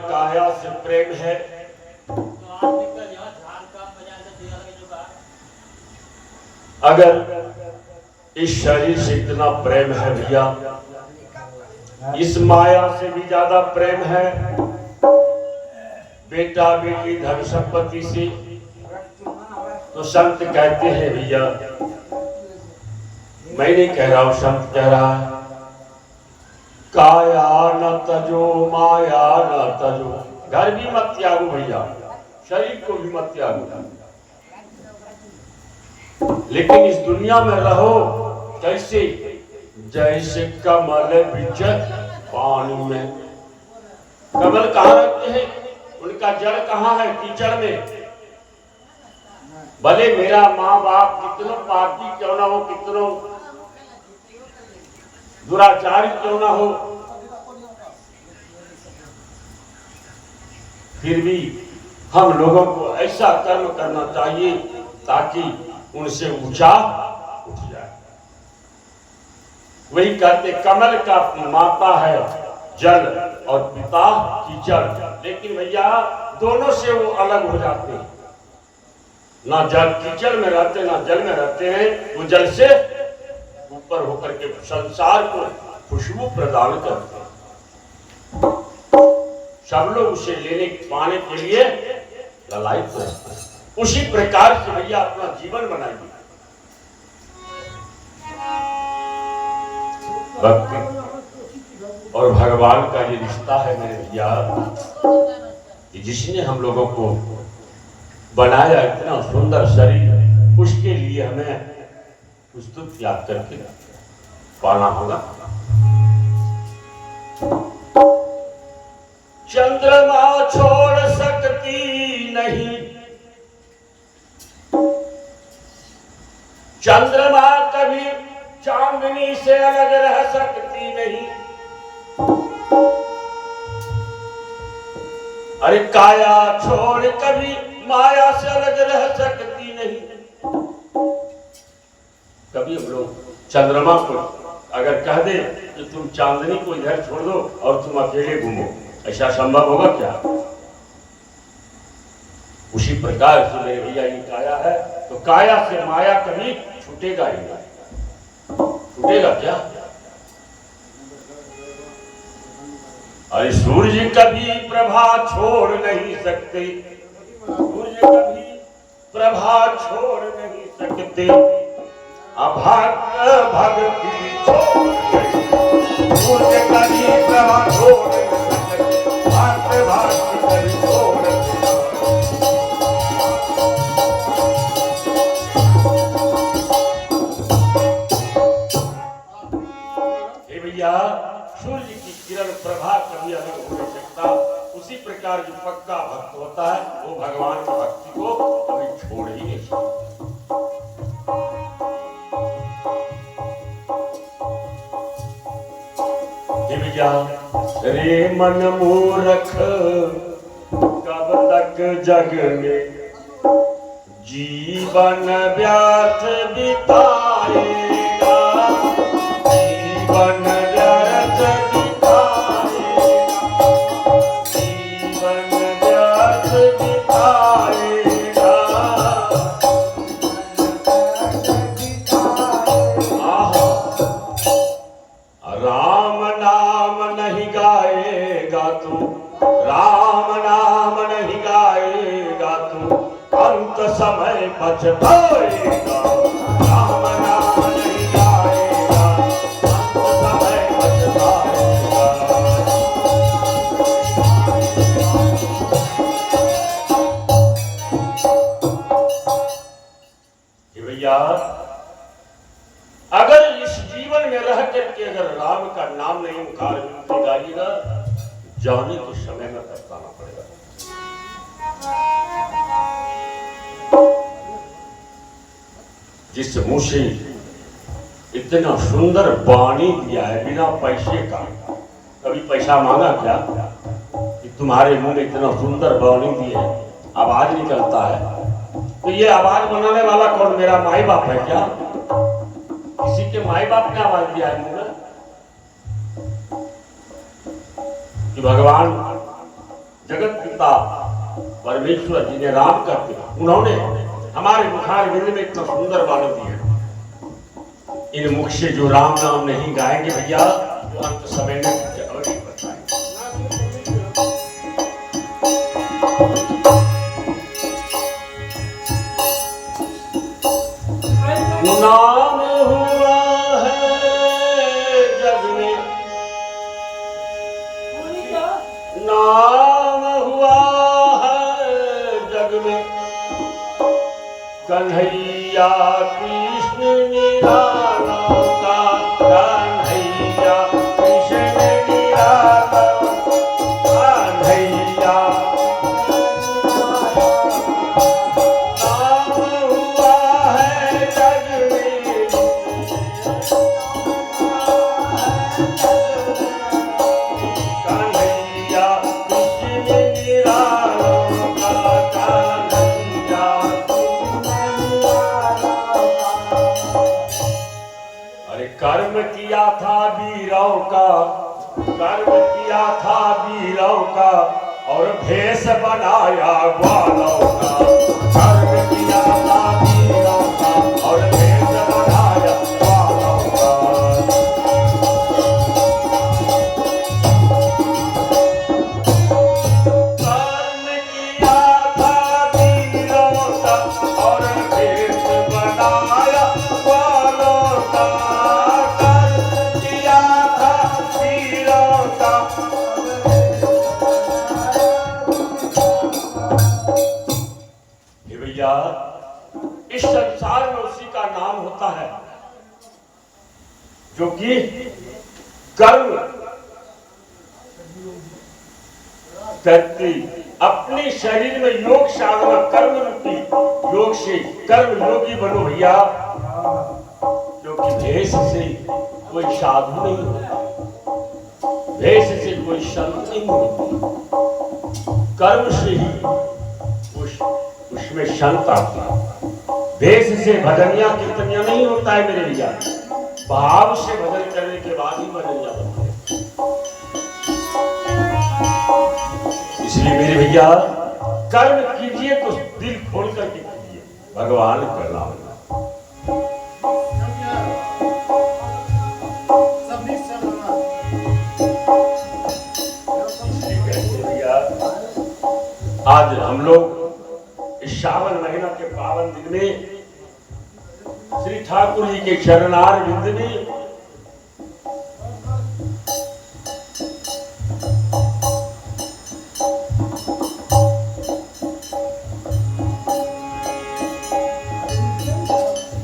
काया से प्रेम है, अगर इस शरीर से इतना प्रेम है भैया, इस माया से भी ज्यादा प्रेम है बेटा बेटी धन संपत्ति से, तो संत कहते हैं भैया, मैं नहीं कह रहा हूं, संत कह रहा है, काया न तजो माया न तजो। घर भी मत त्यागो भैया, शरीर को भी मत त्यागो, लेकिन इस दुनिया में रहो कैसे? जैसे कमल बिच पानी में। कमल कहाँ रहते हैं? उनका जड़ कहाँ है? कीचड़ में। भले मेरा माँ बाप कितनों पापी क्यों ना हो, कितनों दुराचारी क्यों ना हो, फिर भी हम लोगों को ऐसा कर्म करना चाहिए ताकि उनसे ऊंचा उठ जाए। वही कहते कमल का माता है जल और पिता कीचड़, लेकिन भैया दोनों से वो अलग हो जाते हैं। ना जल कीचड़ में रहते ना जल में रहते हैं, वो जल से ऊपर होकर के संसार को खुशबू प्रदान करते हैं। सब लोग उसे लेने पाने के लिए ललायत रहते हैं। उसी प्रकार से भैया अपना जीवन बनाइए। भक्ति और भगवान का ये रिश्ता है मेरे भैया, जिसने हम लोगों को बनाया इतना सुंदर शरीर, उसके लिए हमें कुछ तो त्याग करके पाना होगा। चंद्रमा छोड़ सकती नहीं, चंद्रमा कभी चांदनी से अलग रह सकती नहीं। अरे काया छोड़ कभी माया से अलग रह सकती नहीं। कभी हम लोग चंद्रमा को अगर कह दे कि तुम चांदनी को इधर छोड़ दो और तुम अकेले घूमो, ऐसा संभव होगा क्या? उसी प्रकार से मेरे भैया ये काया है, तो काया से माया कभी छूटेगा ही नहीं। छूटेगा क्या? अरे सूर्य कभी प्रभा छोड़ नहीं सकते, सूर्य कभी प्रभा छोड़ नहीं सकते, अभाग्य भक्ति छोड़ नहीं, सूर्य कभी प्रभा छोड़ नहीं सकते, भाग्य भक्ति कभी छोड़ नहीं। सूर्य की किरण प्रभा कभी अलग हो नहीं सकता। उसी प्रकार जो पक्का भक्त होता है वो भगवान की भक्ति को कभी छोड़ ही नहीं सकता। रे मन मूर्ख कब तक जग में जीवन व्यर्थ बिताएगा, जीवन व्यर्थ बिताएगा, जीवन व्यर्थ बिताएगा। राम नाम नहीं गाएगा तू, राम नाम नहीं गाएगा तू, अंत समय पछताएगा। राम नाम नहीं गाएगा, अंत समय पछताएगा। भैया अगर इस जीवन में रह करके अगर राम का नाम नहीं मुखार गाइएगा, जाने के समय में पछताना पड़ेगा। जिस मुंह से इतना सुंदर वाणी दिया है बिना पैसे का, कभी पैसा मांगा क्या? कि तुम्हारे मुंह में इतना सुंदर वाणी दी है, आवाज निकलता है, तो ये आवाज बनाने वाला कौन? मेरा माई बाप है क्या? किसी के माई बाप ने आवाज दिया है मुंह में? कि भगवान जगत पिता परमेश्वर जी ने राम करते, उन्होंने हमारे मुखार बिंद में इतना सुंदर वाणी दी है। इन मुख से जो राम नाम नहीं गाएंगे भैया, वो अंत समय में अवश्य बताएंगे। नाम हुआ है जग में, नाम हुआ है जग में, कन्हैया कृष्ण निराला का, कन्हैया कृष्ण निराला, कन्हैया नाम हुआ है जग में, कन्हैया कृष्ण निराला का, कन्हैया। अरे कर्म किया था वीरों का, कर्म किया था वीरों का, और भेष बनाया ग्वालों का, कर्म किया था वीरों का, और भेष बनाया ग्वालों का। कर्म किया था वीरों का, और भेष बनाया ग्वालों का, कर्म किया था वीरों का। हे भैया, इस संसार में उसी का नाम होता है जो कि कर्म करती, अपने शरीर में योग साधना कर्म रूपी योग से कर्म योगी बनो भैया, क्योंकि भेष से कोई साधु नहीं होता, भेष से कोई संत नहीं होता, कर्म से ही उसमें संत आता है। भेष से भजनिया कीर्तनिया नहीं होता है मेरे भैया, भाव से भजन करने के बाद ही भजनिया होता है। इसलिए मेरे भैया, कर्म कीजिए तो दिल खोल करके कीजिए, भगवान का नाम। आज हम लोग इस श्रावण महीना के पावन दिन में श्री ठाकुर जी के चरणार बिंद में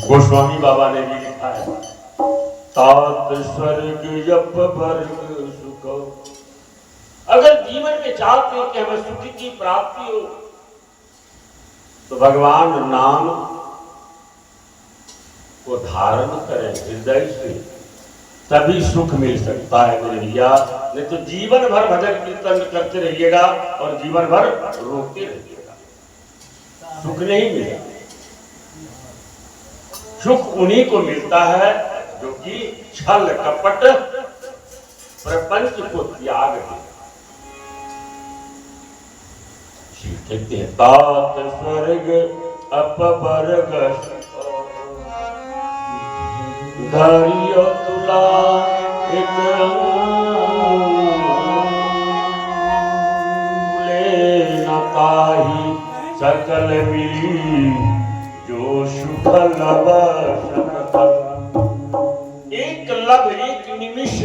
गोस्वामी बाबा ने भी लिखा है, तात स्वर्ग जप वर्ग सुख। अगर जीवन में चाहते हैं कि हमें सुख की प्राप्ति हो, तो भगवान नाम को धारण करें हृदय से, तभी सुख मिल सकता है मेरे भैया। नहीं तो जीवन भर भजन कीर्तन करते रहिएगा और जीवन भर रोते रहिएगा, सुख नहीं मिलेगा। सुख उन्हीं को मिलता है जो कि छल कपट प्रपंच को त्याग दे। कहते हैं, तात स्वर्ग अपवर्ग धारियो तुला एक ले न ताही सकल मिली जो सुख लब एक लब एक निमिष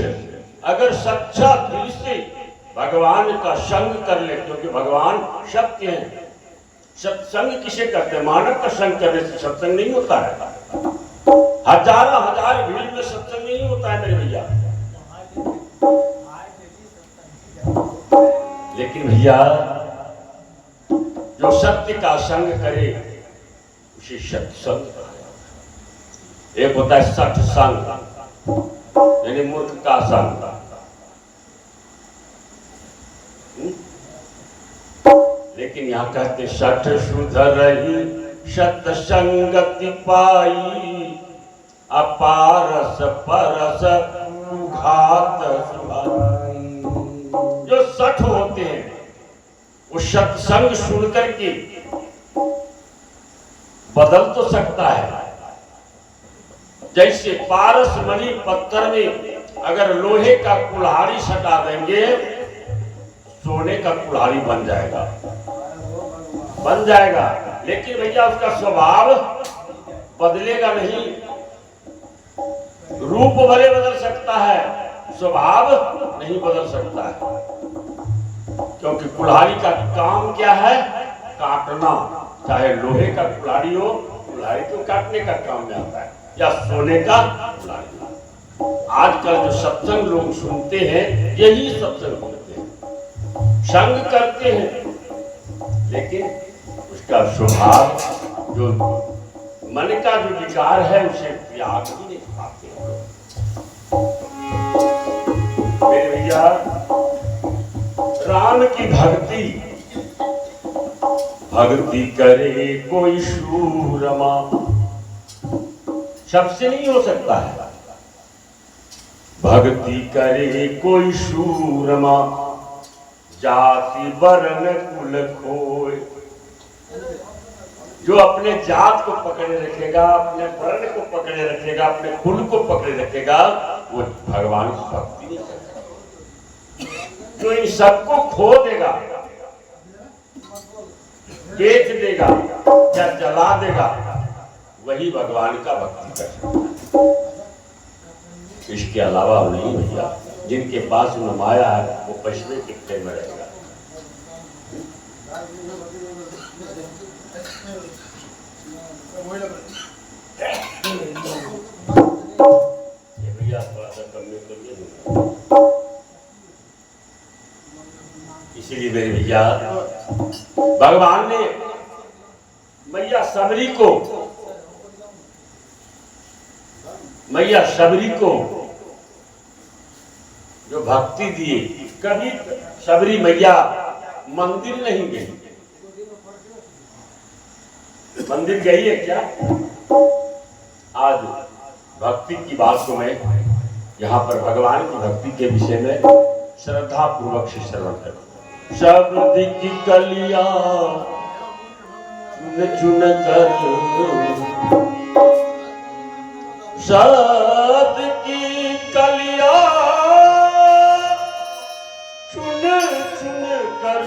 अगर सच्चा दिल से भगवान का संग कर ले, क्योंकि भगवान सत्य है। सत्संग किसे करते हैं? मानव का संग करने से सत्संग नहीं होता है। हजारों हजार भीड़ में सत्संग नहीं होता है मेरे भैया। लेकिन भैया जो सत्य का संग करे उसे सत्संग कहा जाता है। एक होता है सत्संग यानी मूर्ख का संग, लेकिन यहाँ कहते सठ सुधरही सत्संगति पाई अपारस परस घात सुहाई। जो सठ होते हैं वो सत्संग सुन करके बदल तो सकता है। जैसे पारस मणि पत्थर में अगर लोहे का कुल्हाड़ी सटा देंगे, सोने का कुल्हाड़ी बन जाएगा, बन जाएगा। लेकिन भैया उसका स्वभाव बदलेगा नहीं। रूप भले बदल सकता है, स्वभाव नहीं बदल सकता है। क्योंकि कुल्हाड़ी का काम क्या है? काटना। चाहे लोहे का कुल्हाड़ी हो, कुल्हाड़ी तो काटने का काम में आता है, या सोने का कुल्हाड़ी। आजकल जो सत्संग लोग सुनते हैं, यही सत्संग सुनते हैं, संग करते हैं, लेकिन उसका स्वभाव, जो मन का जो विकार है, उसे त्याग ही नहीं पाते हैं मेरे भैया। राम की भक्ति, भक्ति करे कोई शूरमा, सबसे नहीं हो सकता है। भक्ति करे कोई शूरमा, जाति वर्ण कुल खोए। जो अपने जात को पकड़े रखेगा, अपने वर्ण को पकड़े रखेगा, अपने कुल को पकड़े रखेगा, वो भगवान की भक्ति नहीं करेगा। जो इन सबको खो देगा, बेच देगा या जला देगा, वही भगवान का भक्ति कर सकता है। इसके अलावा नहीं भैया। जिनके पास में माया है, वो पश्चिमी कितने में रहेगा। ये भैया थोड़ा सा कम में करिए। इसीलिए मेरे भैया, भगवान ने मैया सबरी को जो भक्ति दिए, कभी सबरी मैया मंदिर नहीं गई। मंदिर गई है क्या? आज भक्ति की बात को मैं यहाँ पर भगवान की भक्ति के विषय में श्रद्धा पूर्वक से श्रवण करूं। शब्द की कलियां चुन चुन कर, शब्द की कलियां चुन चुन कर,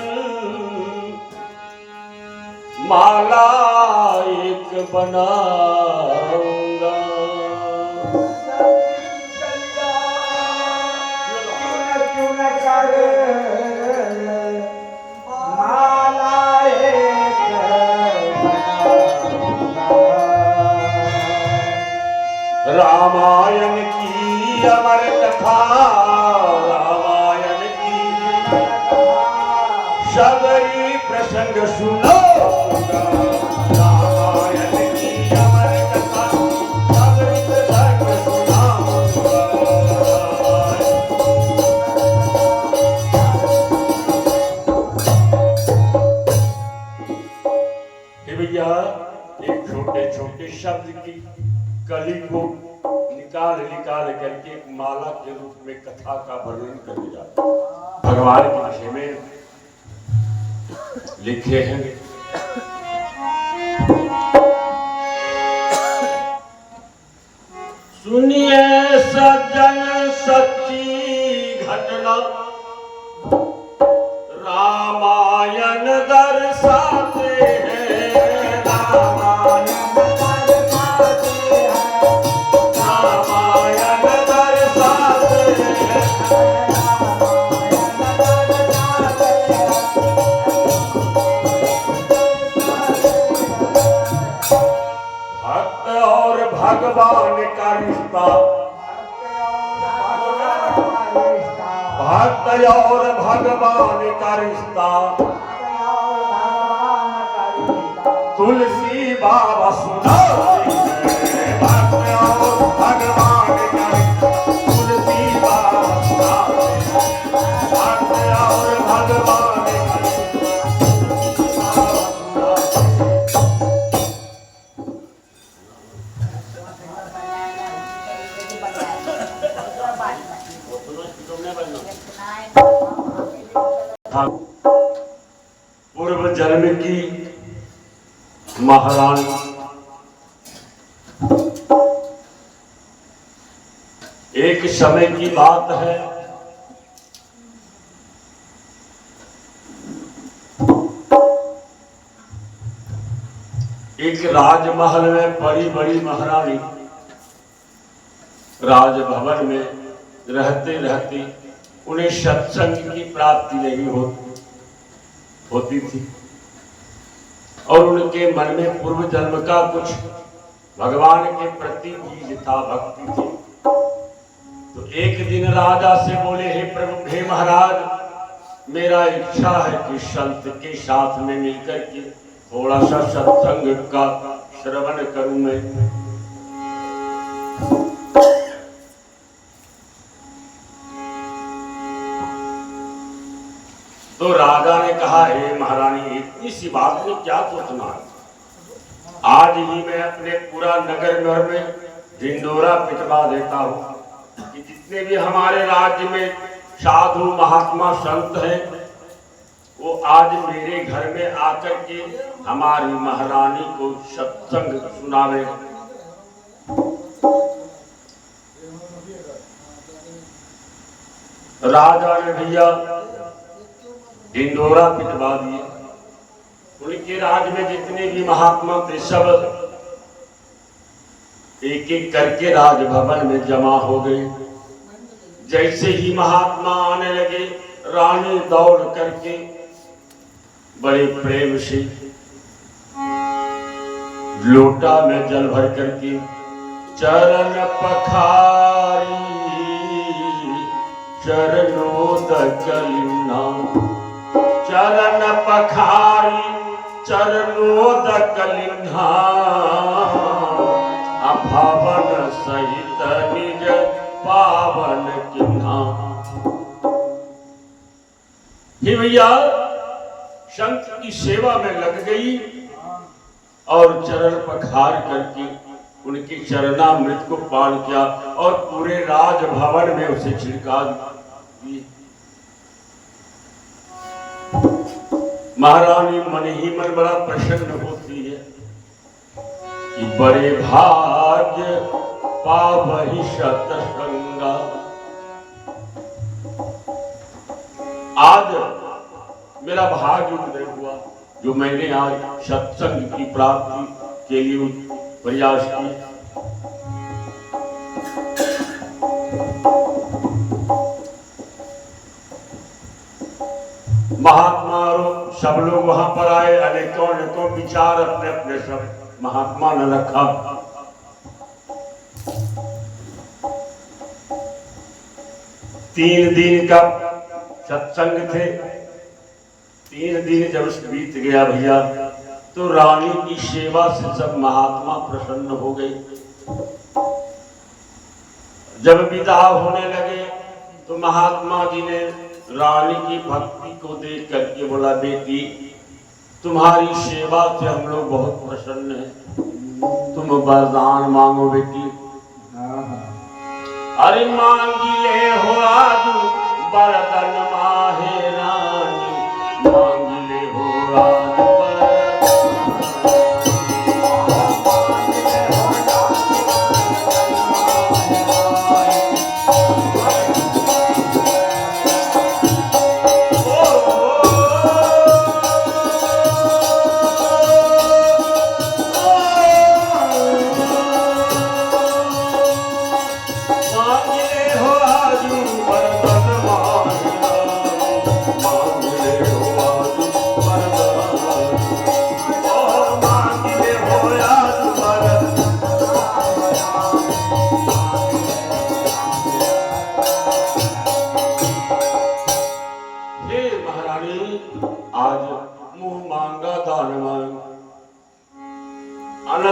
माला एक बनाऊंगा। चुन कर माला एक बनाऊंगा। रामायण की अमर कथा, रामायण की सबरी प्रसंग सुनो। रामायण की अमर कथा, सबरी प्रसंग सुनाऊंगा। भैया, एक छोटे छोटे शब्द की कली को निकाल करके एक माला के रूप में कथा का वर्णन करने जाते हैं। भगवान के विषय में लिखे हैं, सुनिए सज्जन सच्ची घटना, रामायण दर्शाते हैं। रामायण दर्शाते हैं, रामायण दर्शाते हैं। भक्त और भगवान का रिश्ता, भक्त और भगवान का रिश्ता, तुलसी बाबा सुनाते हैं। भक्त और भगवान का रिश्ता, तुलसी बाबा सुनाते हैं। भक्त और भगवान का रिश्ता, तुलसी बाबा सुनाते हैं। पूर्व जन्म की महारानी। एक समय की बात है, एक राजमहल में बड़ी बड़ी महारानी राजभवन में रहते रहते उन्हें सत्संग की प्राप्ति नहीं होती थी और उनके मन में पूर्व जन्म का कुछ भगवान के प्रति बीज था, भक्ति थी। तो एक दिन राजा से बोले, हे प्रभु, हे महाराज, मेरा इच्छा है कि संत के साथ में मिलकर के थोड़ा सा सत्संग का श्रवण करूं मैं। तो राजा ने कहा, हे महारानी, इतनी सी बात में क्या सोचना है? आज ही मैं अपने पूरा नगर में ढिंडोरा पिटवा देता हूं कि जितने भी हमारे राज्य में साधु महात्मा संत हैं, वो आज मेरे घर में आकर के हमारी महारानी को सत्संग सुनावे। राजा ने भैया ढिंडोरा पिटवा दिए। उनके राज में जितने भी महात्मा थे सब एक एक करके राजभवन में जमा हो गए। जैसे ही महात्मा आने लगे, रानी दौड़ करके बड़े प्रेम से लोटा में जल भर करके चरण पखारी चरणोदकलिन्ना, चरण पखारी चरणोदकलिन्ना, अभावन सहित निज पावन किन्हा। हे भैया, संत की सेवा में लग गई और चरण पखार करके उनकी चरणामृत को पान किया और पूरे राजभवन में उसे छिड़का दी। महारानी मन ही मन बड़ा प्रसन्न होती है कि बड़े भाग्य पावहि सतसंगा। आज मेरा भाग्य उदय हुआ जो मैंने आज सत्संग की प्राप्ति के लिए प्रयास किया। महात्मा और सब लोग वहां पर आए, अनेकों विचार अपने अपने सब महात्मा ने रखा। तीन दिन का सत्संग थे। 3 दिन जब बीत गया भैया, तो रानी की सेवा से सब महात्मा प्रसन्न हो गए। जब विदा होने लगे तो महात्मा जी ने रानी की भक्ति को देख करके बोला, बेटी, तुम्हारी सेवा से हम लोग बहुत प्रसन्न हैं, तुम वरदान मांगो बेटी। अरे मांगी ले हो आज वरदान माहे रानी, मांगी ले हो आज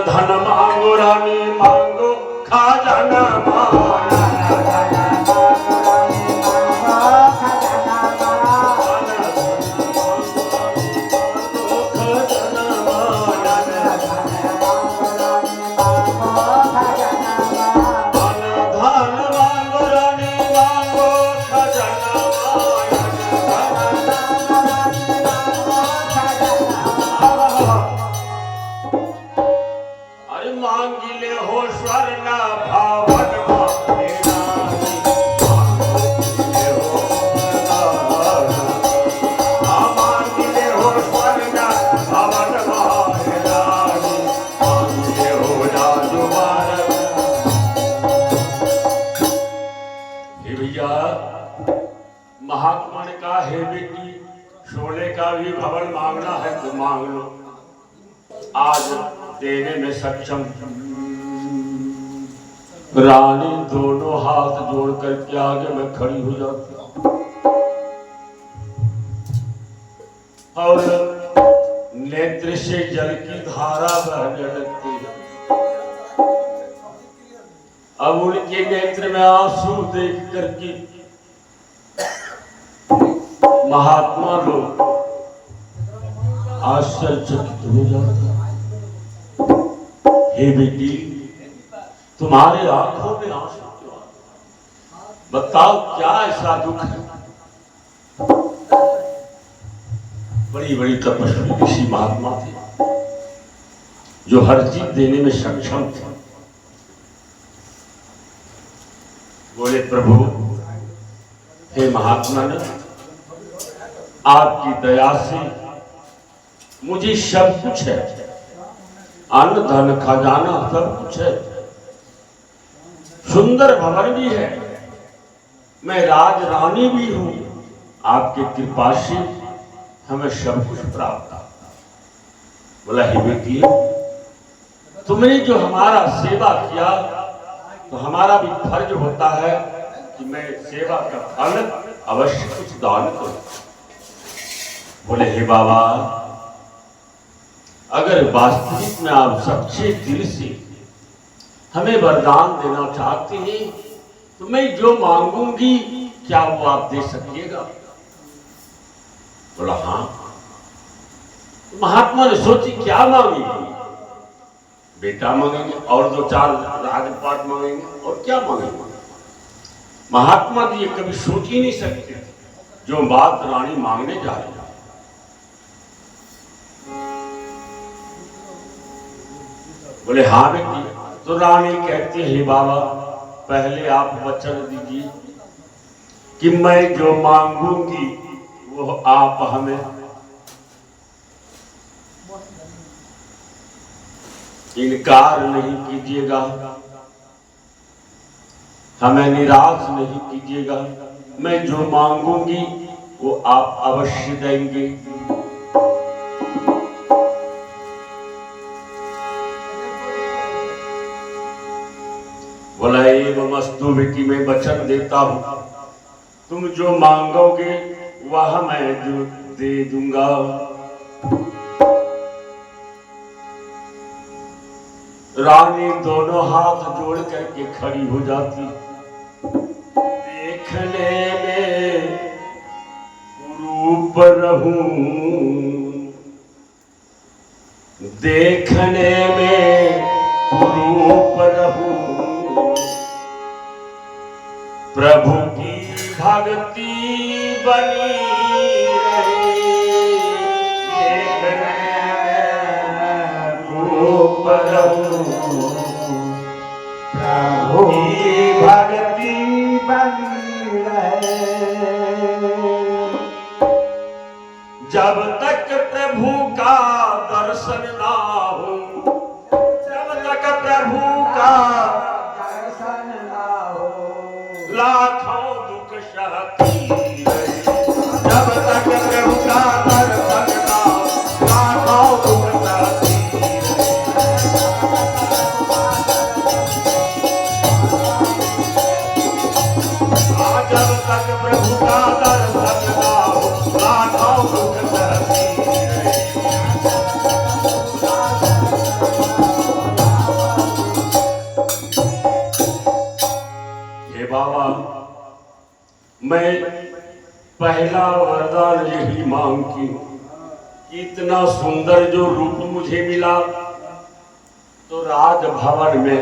धन मांगो रानी मांगो खजाना मांगो। का भी भवन मांगना है तो मांग लो, आज देने में सक्षम। रानी दोनों हाथ जोड़ करके आगे में खड़ी हो जाती और नेत्र से जल की धारा बहने लगती है। अब उनके नेत्र में आंसू देख करके महात्मा लोग आश्चर्यचकित हो जाते हैं। हे बेटी, तुम्हारे आंखों में आंसू क्यों? बताओ क्या ऐसा दुख है? बड़ी बड़ी तपस्वी ऋषि महात्मा थे जो हर चीज देने में सक्षम थे। बोले प्रभु, हे महात्मा ने आपकी दया से मुझे सब कुछ है, अन्न धन खजाना सब कुछ है, सुंदर भवन भी है, मैं राज रानी भी हूं, आपकी कृपा से हमें सब कुछ प्राप्त। बोला हे बेटी, तुमने जो हमारा सेवा किया तो हमारा भी फर्ज होता है कि मैं सेवा का फल अवश्य कुछ दान करूं। बोले हे बाबा, अगर वास्तविक में आप सच्चे दिल से हमें वरदान देना चाहते हैं तो मैं जो मांगूंगी क्या वो आप दे सकिएगा? बोला हाँ। महात्मा ने सोची क्या मांगेगी? बेटा मांगेंगे और दो चार राजपाट मांगेंगे और क्या मांगेंगे? महात्मा जी ये कभी सोच ही नहीं सकते जो बात रानी मांगने जा रही है। बोले हाँ बेटी। तो रानी कहती है बाबा, पहले आप वचन दीजिए कि मैं जो मांगूंगी वो आप हमें इनकार नहीं कीजिएगा, हमें निराश नहीं कीजिएगा, मैं जो मांगूंगी वो आप अवश्य देंगे। बोला एवमस्तु बेटी, मैं वचन देता हूं, तुम जो मांगोगे वह मैं जो दे दूंगा। रानी दोनों हाथ जोड़ करके खड़ी हो जाती। देखने में कुरूप रहूं, देखने में कुरूप रहूं, प्रभु की भक्ति बनी रहे, देखने में कुरूप रहूं, प्रभु की भक्ति बनी रहे। जब तक प्रभु का दर्शन ना हो, जब तक प्रभु का दर्शन ना हो, लाखों दुख सहती रहे। जब तक प्रभु का दर्शन ना हो, लाखों दुख सहती रहे। जब तक प्रभु का दर्शन ना हो, लाखों दुख सहती रहे। हे बाबा, मैं पहला वरदान यही मांगती हूं कि इतना सुंदर जो रूप मुझे मिला तो राजभवन में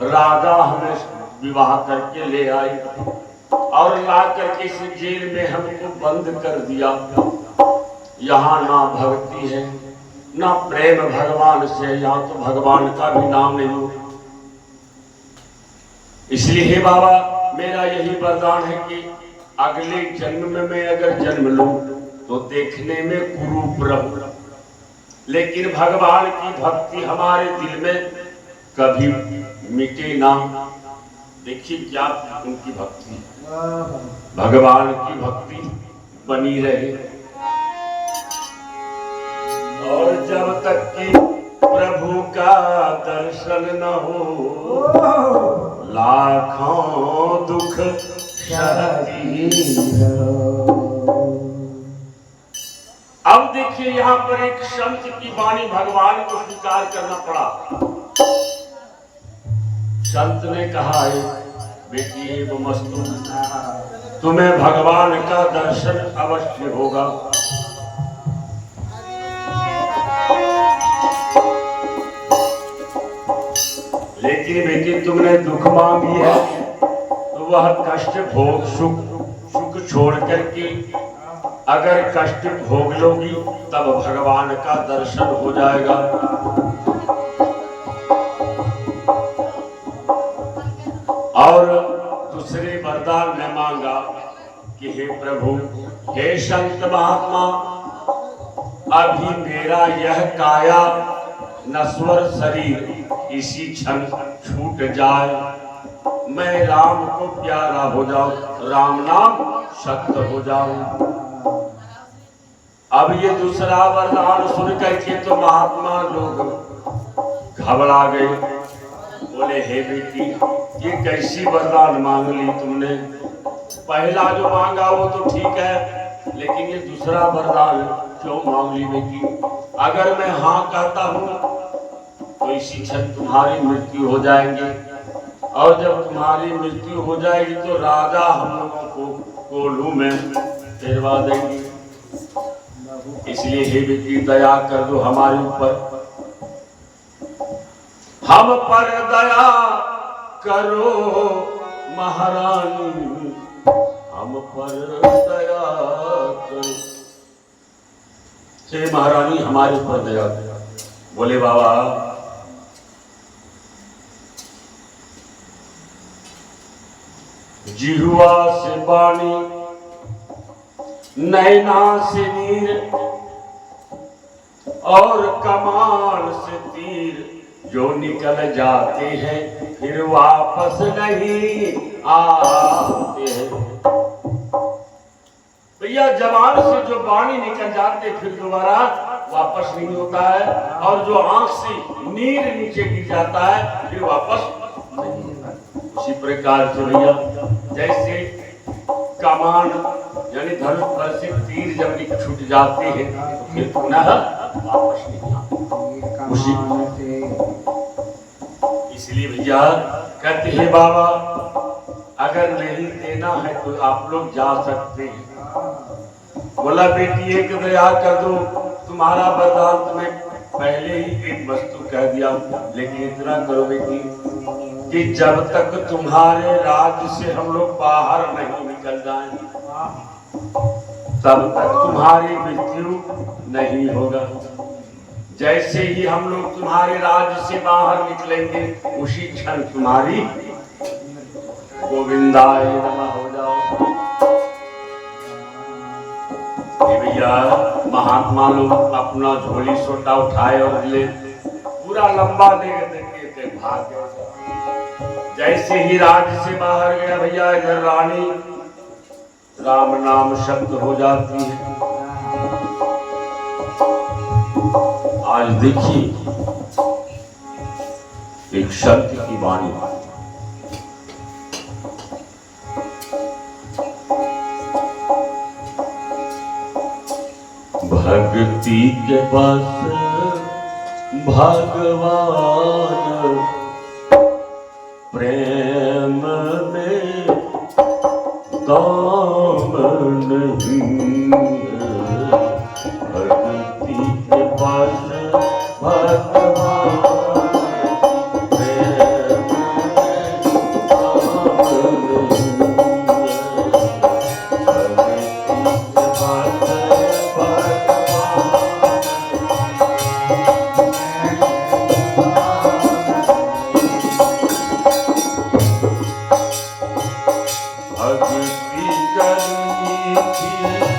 राजा हमें विवाह करके ले आई और ला करके इस जेल में हमको बंद कर दिया। यहाँ ना भक्ति है ना प्रेम भगवान से, यहाँ तो भगवान का भी नाम नहीं हो। इसलिए हे बाबा, मेरा यही वरदान है कि अगले जन्म में मैं अगर जन्म लूं तो देखने में कुरूप रहूं, लेकिन भगवान की भक्ति हमारे दिल में कभी मिटे ना। देखिए क्या उनकी भक्ति, भगवान की भक्ति बनी रहे। और जब तक कि प्रभु का दर्शन न हो लाखों दुख सहती रहो। अब देखिए यहाँ पर एक संत की वाणी भगवान को स्वीकार करना पड़ा। संत ने कहा है बेटी एवं मस्तु तुम्हें भगवान का दर्शन अवश्य होगा। लेकिन बेटी तुमने दुख मांगी है तो वह कष्ट भोग सुख छोड़ करके अगर कष्ट भोग लोगी तब भगवान का दर्शन हो जाएगा। और दूसरे वरदान ने मांगा कि हे प्रभु हे संत महात्मा अभी मेरा यह काया नश्वर शरीर इसी क्षण छूट जाए मैं राम को प्यारा हो जाऊं राम नाम सत्य हो जाऊं। अब ये दूसरा वरदान सुन करके तो महात्मा लोग घबरा गए। बोले हे बेटी ये कैसी वरदान मांग ली तुमने। पहला जो मांगा वो तो ठीक है लेकिन ये दूसरा वरदान क्यों मांग ली बेटी। अगर मैं हाँ कहता हूँ तो इसी क्षण तुम्हारी मृत्यु हो जाएगी और जब तुम्हारी मृत्यु हो जाएगी तो राजा हम लोगों को कोल्हू में फेरवा देंगे। इसलिए हे बेटी दया कर दो हमारे ऊपर हम पर दया करो महारानी हम पर दया करो। हे महारानी हमारे ऊपर दया करो। बोले बाबा जिह्वा से वाणी नैना से नीर और कमान से तीर जो निकल जाते हैं फिर वापस नहीं आते हैं। भैया जबान से जो वाणी निकल जाते फिर दोबारा वापस नहीं होता है और जो आंख से नीर नीचे गिर जाता है फिर वापस नहीं होता। उसी प्रकार से भैया जैसे कमान यानी धनुष पर से तीर जब छूट जाते हैं तो फिर पुनः वापस नहीं आते। उसी इसलिए भैया कहते हैं बाबा अगर नहीं देना है तो आप लोग जा सकते हैं। बोला बेटी एक दया कर दो तुम्हारा वरदान तुम्हें पहले ही एक वस्तु कह दिया लेकिन इतना करो बेटी कि जब तक तुम्हारे राज्य से हम लोग बाहर नहीं निकल जाएं तब तक तुम्हारी मृत्यु नहीं होगा। जैसे ही हम लोग तुम्हारे राज्य से बाहर निकलेंगे उसी क्षण तुम्हारी गोविंदाय नमः हो जाओ। भैया महात्मा लोग अपना झोली सोटा उठाए और ले पूरा लंबा देखे भाग गए। जैसे ही राज्य से बाहर गया भैया इधर रानी राम नाम शब्द हो जाती है। आज देखिए एक शब्द की वाणी भक्ति के पास भगवान प्रेम में काम नहीं भक्ति के पास भगवान प्रेम में काम नहीं भक्ति के पास भक्ति करनी थी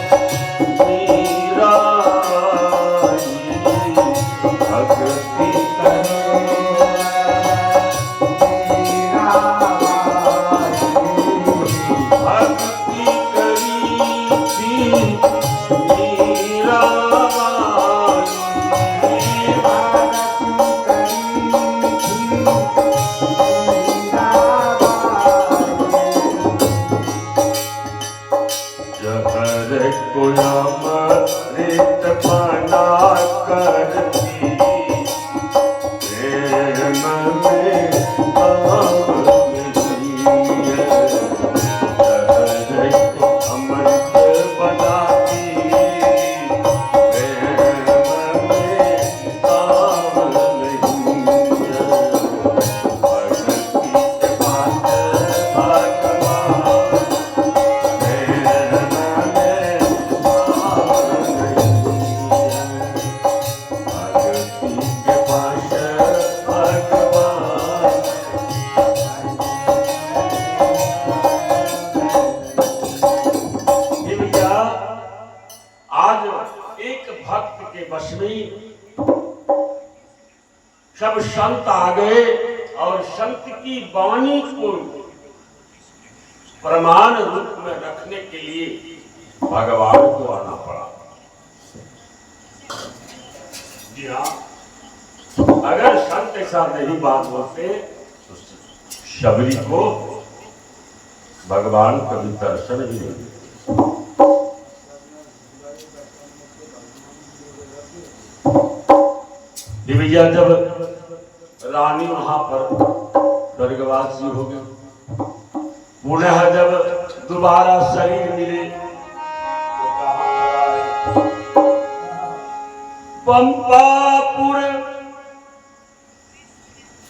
मना करती प्रेम में काम नहीं है जहर को अमृत बनाती प्रेम में काम नहीं है भक्ति के बात भगवान वश में सब संत आ गए और संत की वाणी को प्रमाण रूप में रखने के लिए भगवान को आना पड़ा। जी हाँ, अगर संत ऐसा नहीं बात बोलते तो शबरी को भगवान कभी दर्शन भी नहीं देते। भैया जब रानी वहां पर स्वर्गवासी हो गए, पुनः जब दोबारा शरीर मिले तो पंपापुर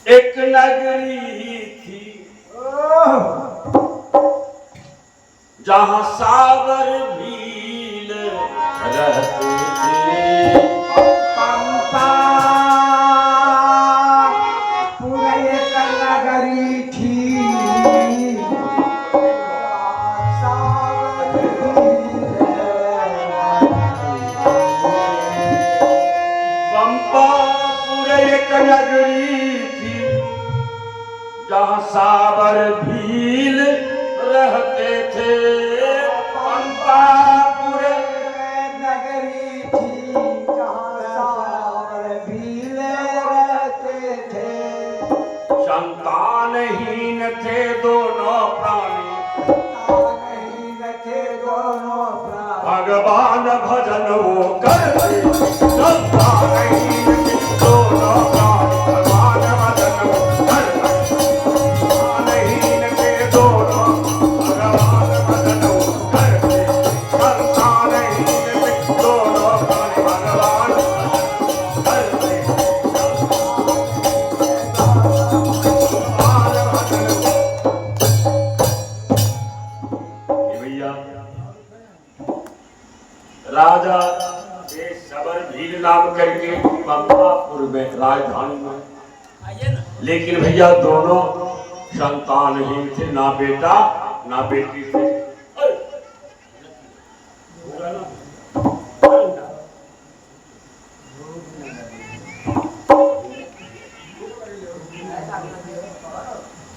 एक नगरी थी जहां सावर भील रहते थे। नगरी थी जहाँ सावर भील रहते थे। पंपापुर नगरी थी जहाँ सावर भील रहते थे। संतानहीन थे दोनों प्राणी, भगवान भजन वो करते। संतानहीन थे दोनों प्राणी, भगवान भजन वो करते। संतानहीन थे दोनों, भगवान भजन वो करते। संतानहीन थे दोनों प्राणी, भगवान करते। राजा ये सबर भील नाम करके पंपापुर में राजधानी में, लेकिन भैया दोनों संतानहीन थे, ना बेटा ना बेटी थे।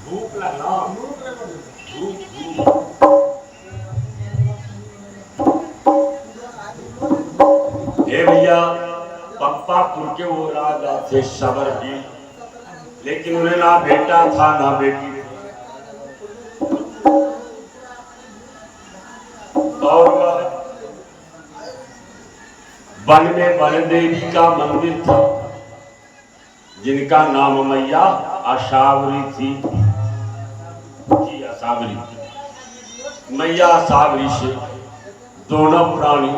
भूख लगा, हे भैया पंपापुर के वो राजा थे सबर भील, लेकिन उन्हें ना बेटा था ना बेटी थी। और वन में वन देवी का मंदिर था जिनका नाम मैया असावरी थी। जी असावरी मैया असावरी से दोनों प्राणी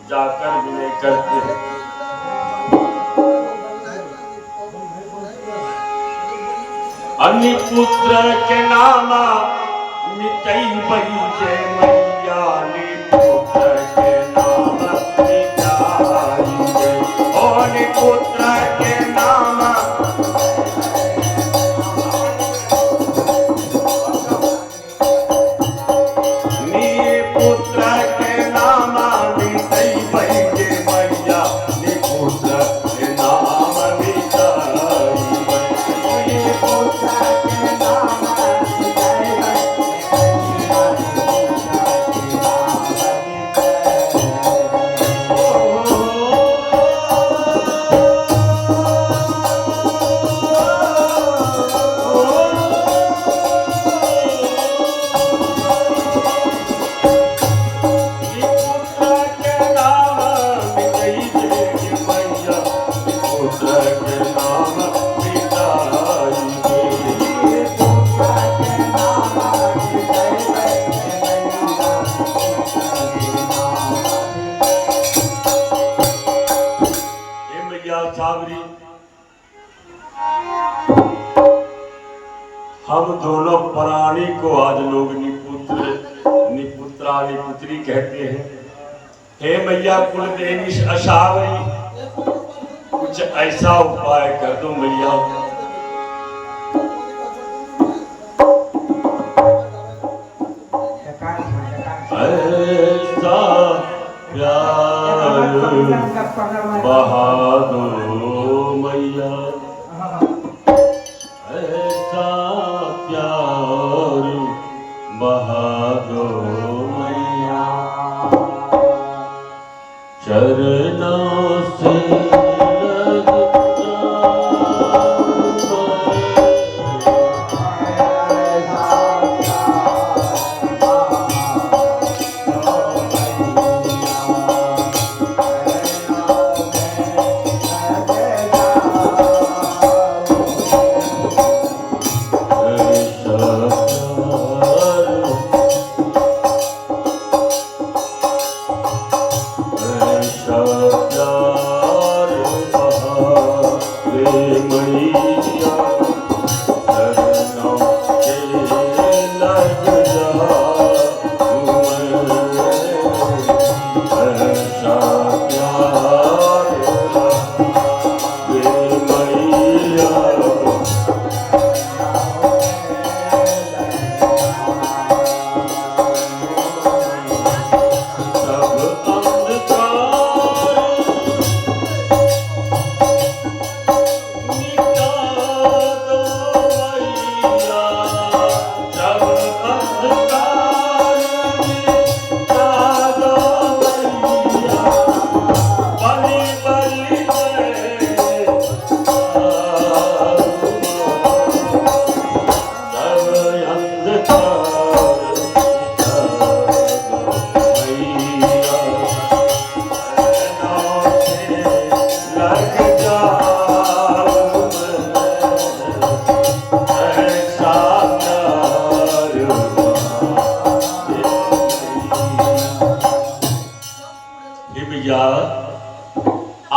जाकर विनय करते हैं। अन्य पुत्र के नामा मिटई बही जय मैया ने पुत्र के नाम मिटाई जय। और पुत्र के नाम नी पुत्र के नाम मिटई बही जय मैया ने पुत्र के नाम मिटाई जय। पुत्र के नाम साबरी, हम दोनों प्राणी को आज लोग निपुत्रा निपुत्री कहते हैं। हे मैया कुल देवी अशावरी, कुछ ऐसा उपाय कर दो मैया। ऐसा प्यार बहा दो मैया, ऐसा प्यार बहा दो मैया, चरणों से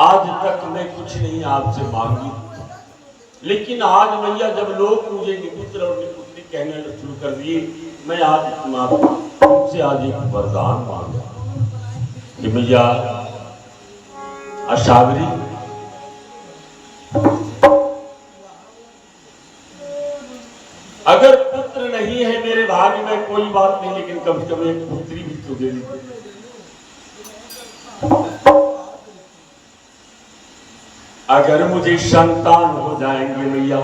आज तक मैं कुछ नहीं आपसे मांगी, लेकिन आज मैया जब लोग मुझे निपुत्र और निपुत्री कहने शुरू कर दिए, मैं आज तुमसे आज एक वरदान मांगा कि मैया अशावरी, अगर पुत्र नहीं है मेरे भाग्य में कोई बात नहीं, लेकिन कम से कम एक पुत्री भी तो दे दी। अगर मुझे संतान हो जाएंगे मैया,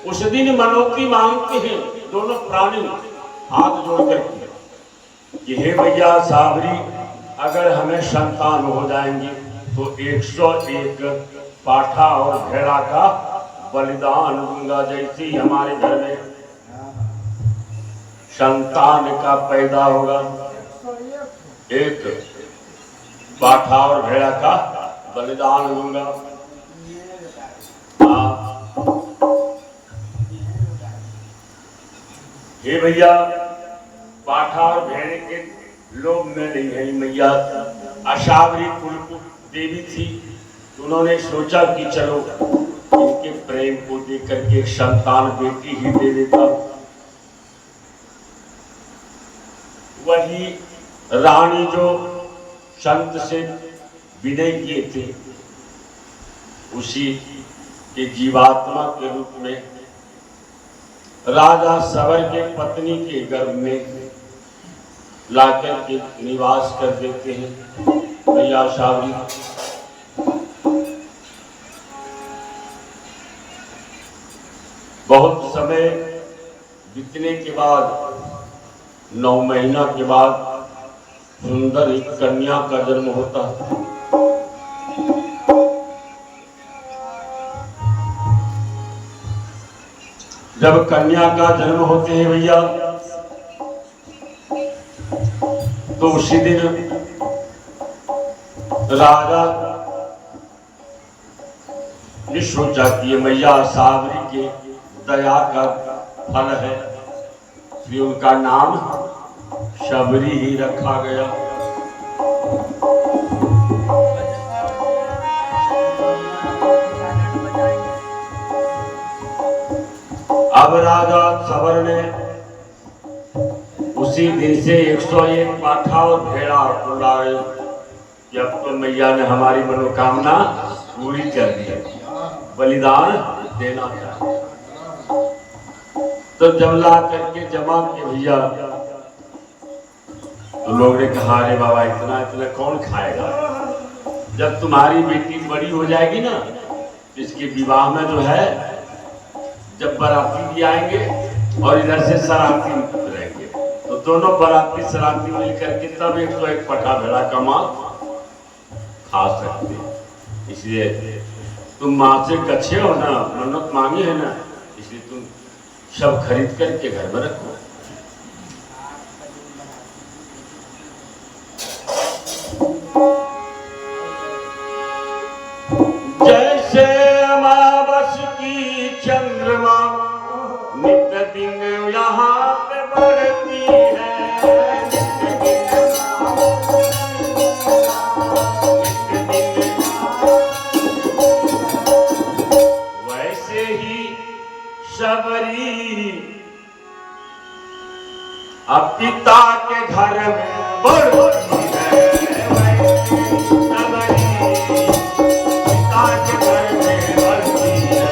उस दिन मनोती मांगते हैं दोनों प्राणी हाथ जोड़कर कि हे मैया साबरी, अगर हमें संतान हो जाएंगे तो 101 पाठा और भेड़ा का बलिदान दूंगा। जैसे ही हमारे घर में संतान का पैदा होगा, 1 पाठा और भेड़ा का बलिदान दूंगा। हे भैया, पाठा और भेड़े के लोभ में नहीं है मैया। अशावरी कुल देवी थी, उन्होंने सोचा कि चलो इनके प्रेम को देख करके एक संतान बेटी ही दे देता। वही रानी जो संत से विनय किए थे, उसी के जीवात्मा के रूप में राजा सबर के पत्नी के गर्भ में लाकर के निवास कर देते हैं। मैया सावरी, बहुत समय बीतने के बाद 9 महीना के बाद सुंदर एक कन्या का जन्म होता है। जब कन्या का जन्म होते हैं भैया, तो उसी दिन राजा ने सोचा कि मैया सावरी के दया का फल है, इसलिए उनका नाम शबरी ही रखा गया। राजा सबर ने उसी दिन से 101 पाठा और भेड़ा बुलाए कि अब तो मैया ने हमारी मनोकामना पूरी कर दी, बलिदान देना चाहिए। तो जब ला करके जमा के भैया, तो लोग ने कहा अरे बाबा इतना इतना कौन खाएगा, जब तुम्हारी बेटी बड़ी हो जाएगी ना, इसके विवाह में जो है जब बाराती भी आएंगे और इधर से सराती रहेंगे, तो दोनों बाराती सराती मिल करके तब 101 पठा भेड़ा का मांस खा सकते हैं। इसलिए तुम माँ से कच्छे हो ना, मन्नत मांगी है ना, इसलिए तुम सब खरीद करके घर में रखो। जैसे अमावस की चंद्रमा नित दिन यहाँ पे बढ़ती है, वैसे ही शबरी अब पिता के घर में बढ़ती है, शबरी पिता के घर में बढ़ती है,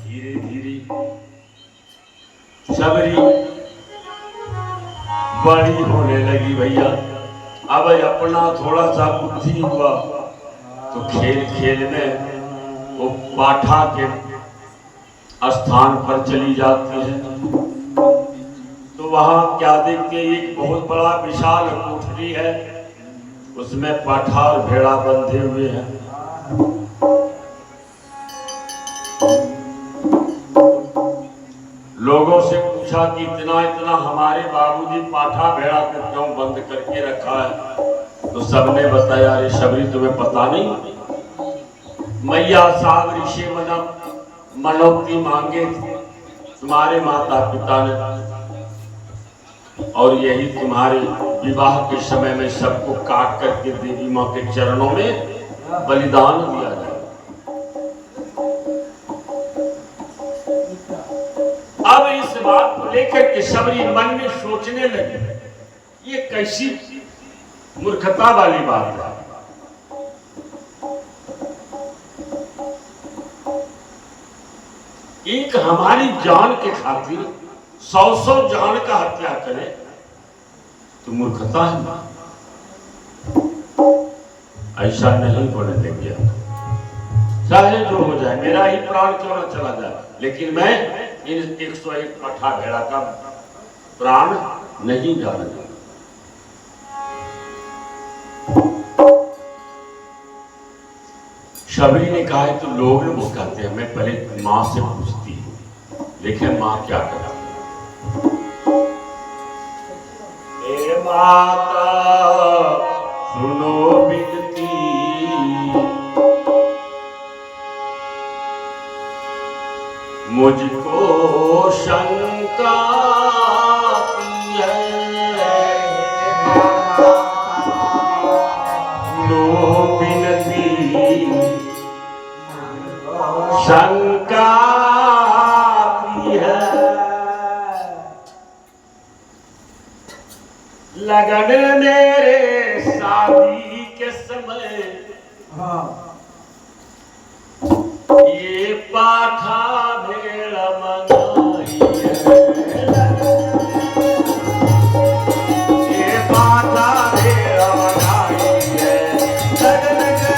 धीरे धीरे शबरी बड़ी होने लगी भैया। अब अपना थोड़ा सा बुद्धि हुआ तो खेल खेल में वो पाठा के स्थान पर चली जाती है। तो वहां क्या देखते, एक बहुत बड़ा विशाल कोठरी है, उसमें पाठा और भेड़ा बंधे हुए हैं। लोगों से पूछा कि इतना इतना हमारे बाबूजी पाठा भेड़ा को क्यों बंद करके रखा है, तो सबने बताया अरे शबरी तुम्हें पता नहीं, मैया सागरी से मनौती मांगे तुम्हारे माता पिता ने, और यही तुम्हारे विवाह के समय में सबको काट करके देवी माँ के चरणों में बलिदान दिया जाए। अब इस बात को लेकर के शबरी मन में सोचने लगी, ये कैसी मूर्खता वाली बात है। एक हमारी जान के खातिर 100 जान का हत्या करे तो मूर्खता है। ऐसा नहीं होने देंगे, चाहे जो हो जाए, मेरा ही प्राण क्यों न चला जाए, लेकिन मैं इन 101 पठा भेड़ा का प्राण नहीं जाने दूंगा। शबरी ने कहा है तो लोग वो कहते हैं, मैं पहले माँ से पूछती हूँ, देखें माँ क्या करती है। ए माता सुनो विनती, मुझको शंका आती है, सुनो विनती शंका आती है, लगन मेरे शादी के समय ये पाठा भेड़ मंगाई है, ये पाठा भेड़ मंगाई है, लगन के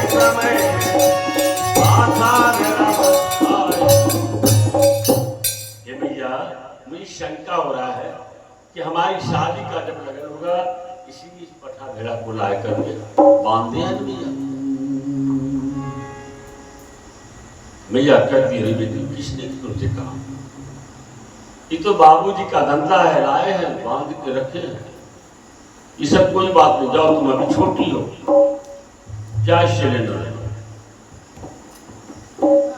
समय पाठा भेड़ मंगाई। ये भैया मुझे शंका हो रहा है कि हमारी शादी का जब लगन होगा इसी बीच पठा भेड़ा को लाए करके बांध दिया भैया। मैया कहती है बेटी किसने तुमसे कहा, ये तो बाबूजी का धंधा है, लाए हैं बांध के रखे हैं, ये सब कोई बात नहीं, जाओ तुम अभी छोटी हो, क्या इससे लेना है।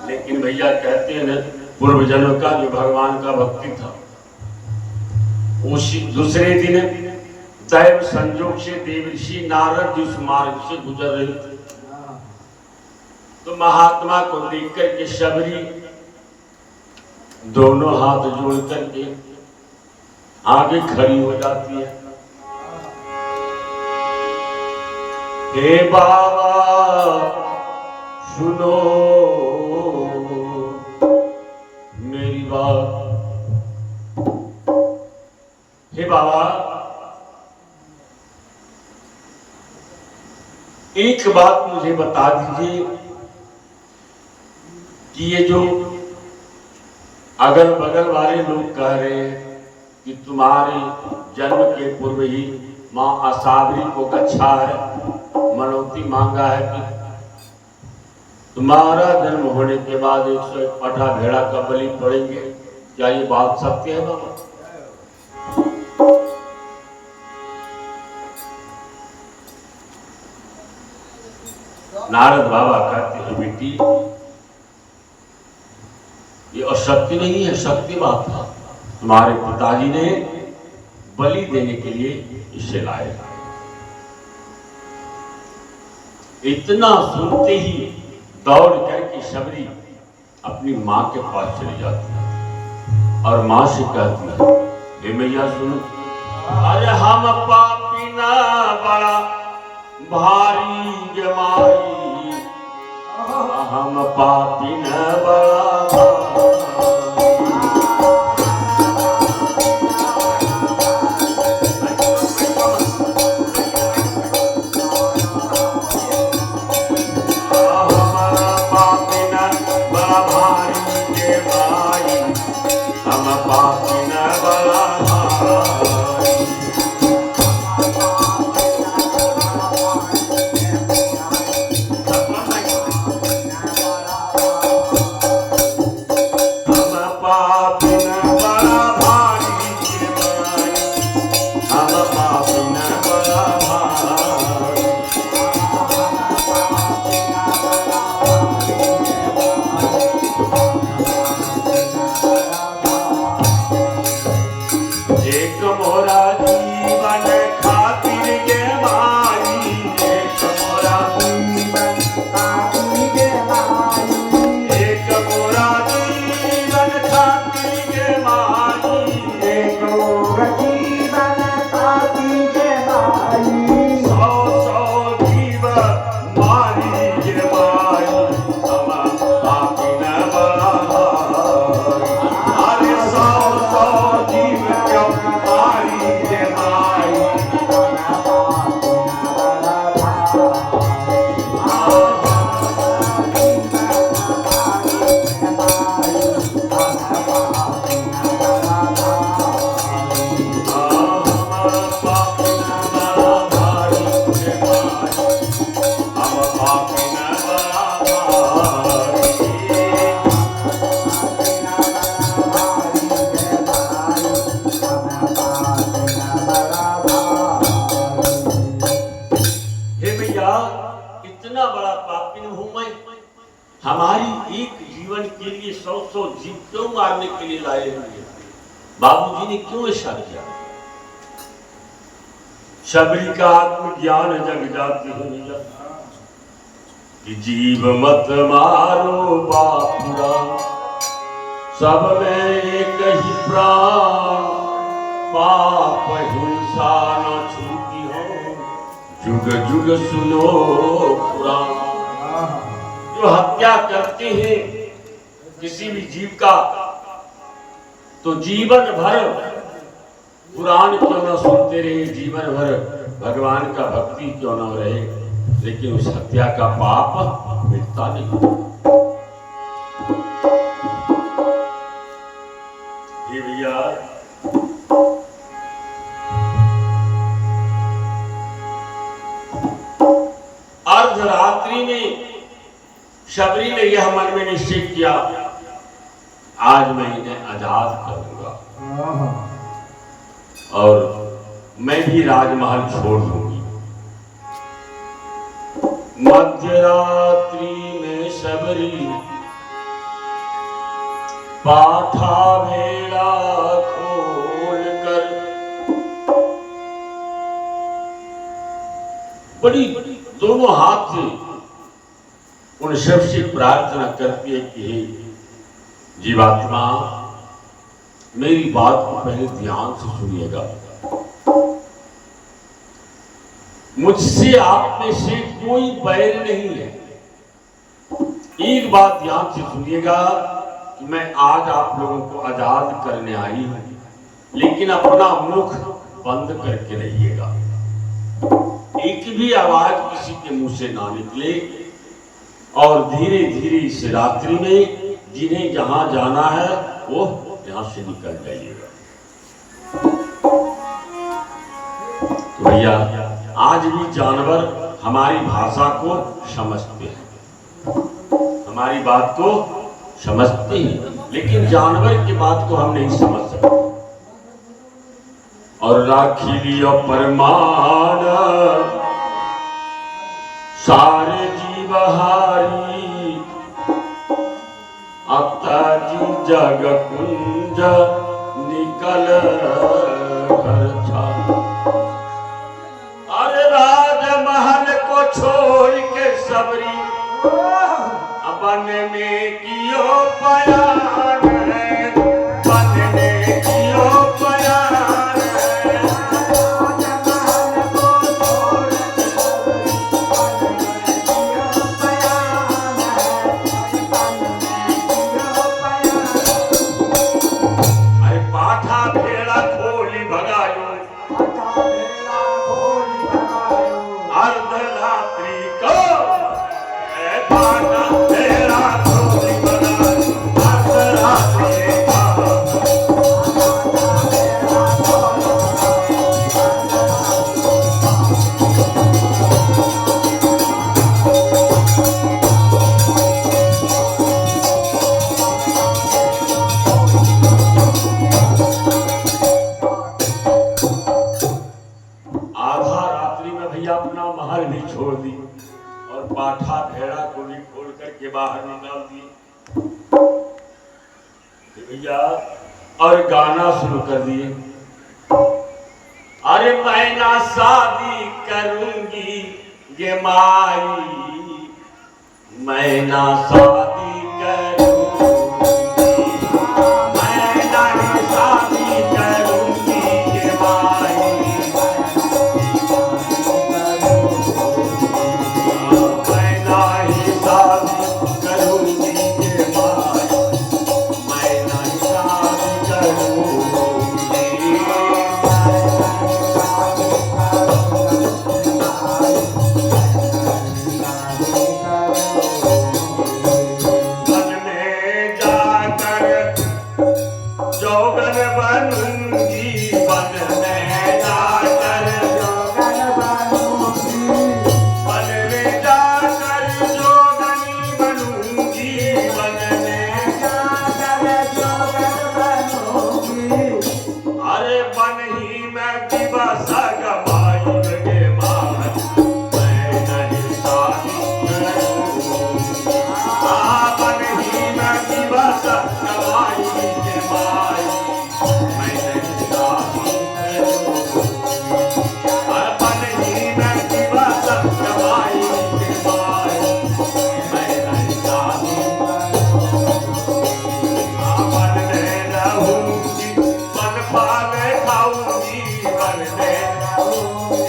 लेकिन भैया कहते हैं ना, पूर्वजनों का जो भगवान का भक्ति था, उसी दूसरे दिन दैव संजोग से देव ऋषि नारद जी उस मार्ग से गुजर रहे थे। तो महात्मा को देख करके शबरी दोनों हाथ जोड़ करके आगे खड़ी हो जाती है। हे बाबा सुनो मेरी बात। हे बाबा एक बात मुझे बता दीजिए कि ये जो अगल बगल वाले लोग कह रहे हैं कि तुम्हारे जन्म के पूर्व ही माँ असावरी को गच्छा है, मनौती मांगा है कि तुम्हारा जन्म होने के बाद 108 भेड़ा का बलि पड़ेंगे, क्या ये बात सत्य है बाबा? नारद बाबा कहते हैं बेटी ये असत्य नहीं है, सत्य बात है। तुम्हारे पिताजी ने बलि देने के लिए इसे लाया। इतना सुनते ही दौड़ करके शबरी अपनी माँ के पास चली जाती है और माँ से कहती है, हे मैया सुनो, अरे हम पापी ना बड़ा भारी जमाई, हम पापी न बड़ा हमारी एक जीवन के लिए 100 जीव क्यों मारने के लिए लाए हुए? बाबूजी ने क्यों ऐसा किया? शबरी का आत्मज्ञान जग जाती है कि जीव मत मारो बापुरा, सब में एक ही प्राण, पाप हिंसा न छूटी हो, जुग जुग सुनो पुराण। जो हत्या करते हैं किसी भी जीव का, तो जीवन भर पुराण क्यों न सुनते रहे, जीवन भर भगवान का भक्ति क्यों न रहे, लेकिन उस हत्या का पाप मिटता नहीं। ये भैया अर्धरात्रि में शबरी ने यह मन में निश्चय किया, आज मैं इन्हें आजाद करूंगा और मैं भी राजमहल छोड़ दूंगी। मध्यरात्रि में शबरी पाठा भेड़ा खोल कर बड़ी दोनों हाथ से उन सबसे प्रार्थना करती है कि हे जीवात्मा, मेरी बात को पहले ध्यान से सुनिएगा। मुझसे आप में से कोई बैर नहीं है। एक बात ध्यान से सुनिएगा कि मैं आज आप लोगों को आजाद करने आई हूं, लेकिन अपना मुख बंद करके रहिएगा। एक भी आवाज किसी के मुंह से ना निकले और धीरे धीरे इस रात्रि में जिन्हें जहां जाना है वो यहां से निकल जाइएगा। तो भैया, आज भी जानवर हमारी भाषा को समझते हैं, हमारी बात को समझते हैं, लेकिन जानवर की बात को हम नहीं समझ सकते। और राखी लियो परमान सारे जीवहारी, आता जी जग कुंज निकल घर छा। अरे राजमहल को छोड़ के सबरी अपन में कियो बयान है, बन में कियो बयान है। राजमहल को छोड़ के बयान है, बन में कियो बयान। अरे पाठा भेड़ा खोली भगायो, पाठा भेड़ा खोली भगायो, अर्धरात्रि को पाठा भेड़ा खोली भगायो, अर्धरात्रि को। आधा रात्रि में भैया अपना महल भी छोड़ दी और पाठा भेड़ा को भी खोल करके बाहर निकाल दिए भैया, और गाना शुरू कर दिए। अरे मैं ना शादी करूंगी गे माई, मैं ना शादी करूंगी, मैं ना शादी करूंगी गे माई, मैं ना शादी करूंगी गे माई, मैं ना शादी करूंगी। वन में जाकर जोगन बनूंगी, वन में जाकर जोगन बनूंगी, वन में जाकर जोगनी बनूंगी, वन में जाकर जोगन बनूंगी। अरे बन ही में दिवस गवाई गे माई, मैं नहीं शादी करूंगी। बन ही में दिवस गवाई गे माई, मैं नहीं शादी करूंगी। बन ही में दिवस गवाई गे माई, मैं नहीं शादी करूंगी। वन में रहूंगी, वन फल खाऊंगी, वन में रहूंगी,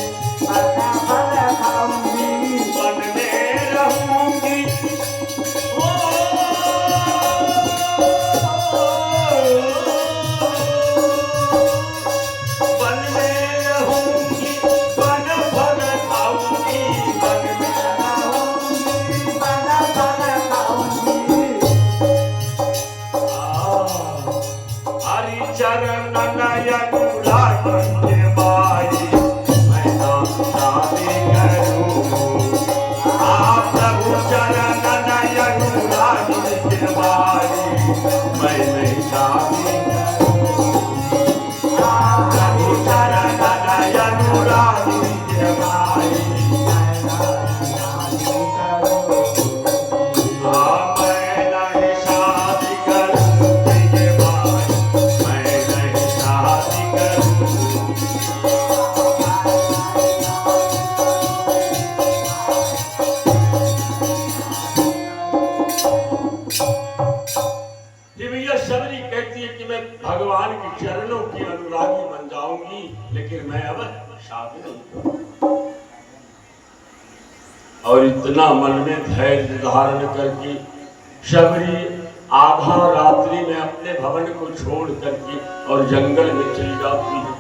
फल खाऊंगी, वन में रहूंगी। ओ, वन में रहूंगी, वन फल खाऊंगी, वन में रहूंगी, फल खाऊंगी। हरि चरण नयन लागी गे माई, चरणों की अनुरागी बन जाऊंगी, लेकिन मैं अब शादी नहीं करूंगी। और इतना मन में धैर्य धारण करके शबरी आधा रात्रि में अपने भवन को छोड़ करके और जंगल में चली जाती है।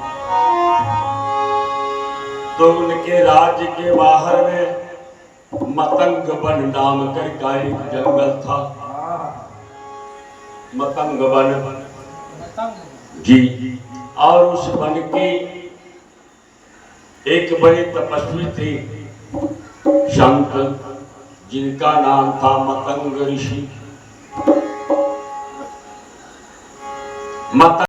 तो उनके राज्य के बाहर में मतंग वन नाम कर का एक जंगल था। मतंग वन जी। और उस वन के एक बड़े तपस्वी थे संत, जिनका नाम था मतंग ऋषि।